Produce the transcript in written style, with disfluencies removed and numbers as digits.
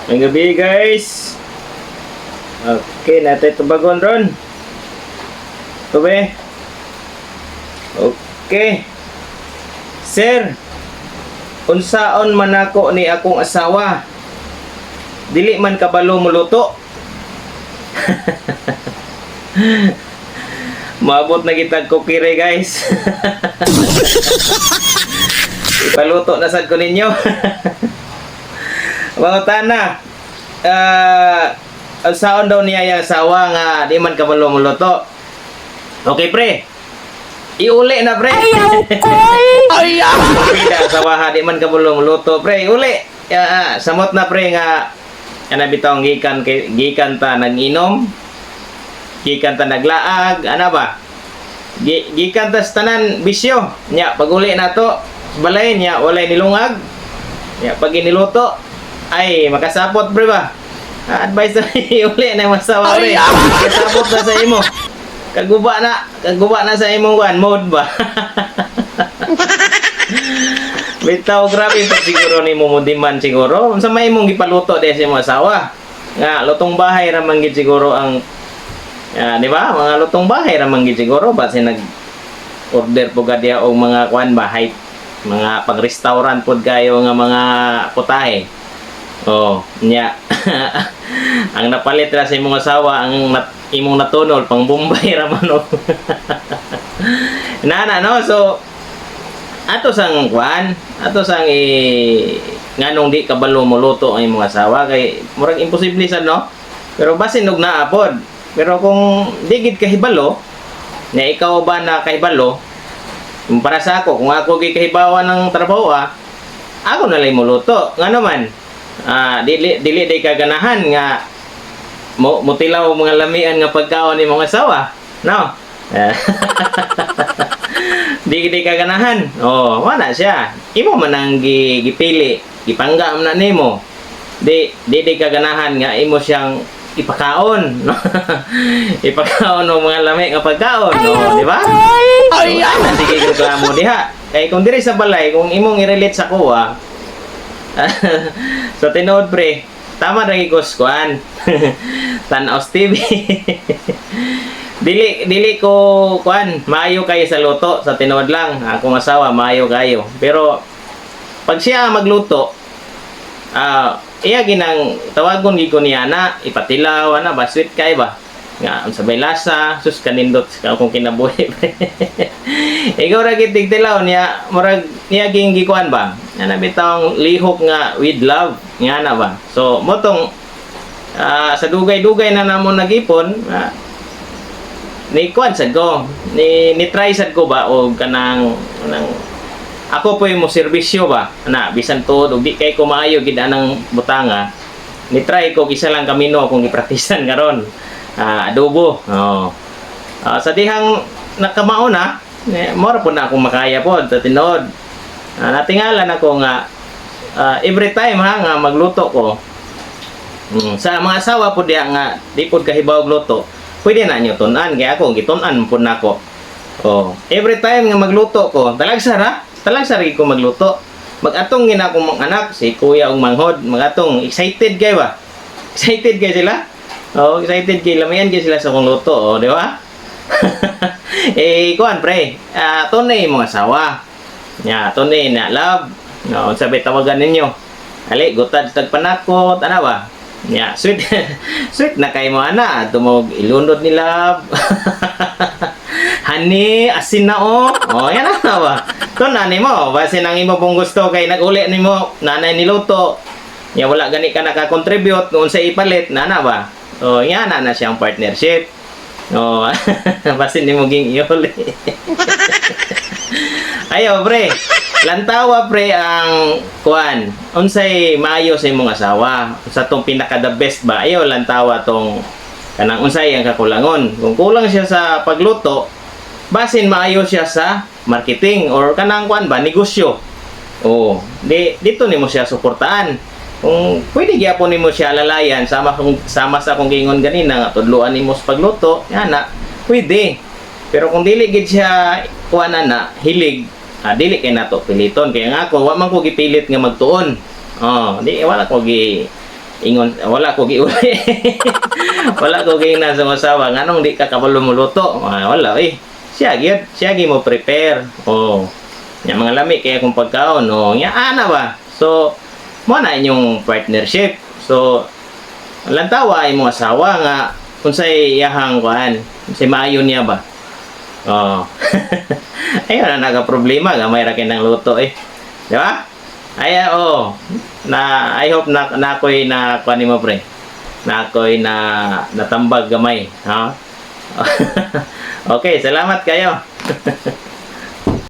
May gabi guys. Okay, natin ito bagon ron. Ito ba? Okay. Sir, unsaon man ako ni akong asawa? Dili man kabalo muluto. Maabot na kitag kukire guys. Ipaluto na sad ko ninyo. Mga tana, unsaon daw niya yung asawa nga di man kabalo muluto. Okay pre, iuli na pre. Ayaw ko! Ayaw! Pida asawa di man kabalo muluto pre, uli. Samot na pre nga ana bitong gikan ta nag-inom, gikan ta naglaag, ana ba? Gikan ta sa tanan bisyo. Nya pag uli na to, balay niya walay nilungag. Nya pag iniluto ay makasapot pre ba? Advice na uli na masawa pre. Makasapot na sa imo. Kaguba na sa imong kuan mode ba? Bitaw grabe pa siguro ni mo diman siguro. Unsa may imong gipaluto di sa imong asawa? Nga lutong bahay ra man gid siguro ang di ba? Mga lutong bahay ra man gid siguro base nag order po gadya og mga kuan bahay, mga pang-restaurant pod kayo nga mga putahe. Oh, nya. Ang napalit ra sa imong asawa ang imong natunol pang Bombay ra man oh. Nana no, so ato sang kuan, ato sang nganong di kabalo muluto ang imong asawa kay murag imposible sad no. Pero basin og naapod. Pero kung di gid kahibalo, na ikaw ba na kahibalo, para sa ako, kung ako gi kahibawan ng trabaho ako na lang muluto. Ngano man? Dili day kaganahan nga mutilaw mga lamian nga pagkaon ni mga asawa. No? Di kaganahan. Oh, wala siya. Imo man ang gipili, gipangga man na nimo. Di kaganahan nga imo siyang ipakaon, no? Ipakaon ng mga lami nga pagkaon, no? Di ba? Ay, sige ko mo diha. Kay kung diri sa balay, kung imong i-relate sa kuha, so tinuod pre, tama ra gigos kuan. Tan-aw TV. dili ko kuan, maayo kayo sa luto sa tinuod lang. Akong asawa maayo kayo. Pero pag siya magluto, iya ginang tawagon gi ko niya na ipatilaw ana ba sweet kay ba nga ang sabay lasa sus kanindot kung kinabuhi. Ikaw ra gid tigtilaw niya murag niya ging gikuan ba ana bitawng lihok nga with love nga na ba. So motong sa dugay-dugay na namon nagipon ni kuan sad ko ni try sad ko ba og kanang ako po mo serbisyo ba na bisan to og di kay ko maayo gid anang butanga ni try ko isa lang kamino akong gipraktisan karon adobo sa dihang nakamao na mora po na akong makaya po sa tinod natingalan ako nga every time nga magluto ko sa mga asawa po diya nga di pod kahibaw og luto pwede na nyo tun-an kaya ako gitun-an po nako every time nga magluto ko talag sari ko magluto. Mag-atong gina akong mga anak, si kuya ug manghod, mag-atong excited kay ba? Excited kay sila? Excited kay lamian kay sila sa kong luto, di ba? Kuan pre, tunay mga asawa. Nya, tunay na love. Sabi tawagan ninyo. Ali, gutad tagpanakot, ana ba? Nya, sweet. Sweet na kay mo ana, tumog ilunod ni love. Honey, asin na yan na ba? Ito nanay mo, base nang imo pong gusto kay nag-uli nimo nanay niluto. Ya wala gani ka naka-contribute noon sa ipalit, nana ba? Yan na siyang partnership. Base nimo ging iuli. Ayo pre, lantawa pre ang kuan. Unsay maayo sa imong asawa? Sa tong pinaka the best ba? Ayo lantawa tong kanang unsay ang kakulangon. Kung kulang siya sa pagluto, basin maayo siya sa marketing or kanang kuan ba negosyo. Dito nimo siya suportaan. Kung pwede gyapon nimo siya lalayan sama sa akong gingon ganina nga tudloan nimo sa pagluto, yana pwede. Pero kung dili gid siya kuan na hilig, dili kay nato piliton kay nga ako wa man ko gipilit nga magtuon. Di wala ko ingon wala ko giuli. Wala ko gina sa usawa nganong di ka kabalo mo luto. Wala siya gi mo prepare. Nya mga lami kaya kung pagkaon nya ana ba. So mo na inyong partnership. So lantawa imong asawa nga unsay iyahang kuan, unsay maayo niya ba. Ayun na nagka-problema gamay ra kay nang luto di ba? I hope na ako'y na kuan mo pre. Na ako'y natambag gamay, ha? Okay, salamat kayo.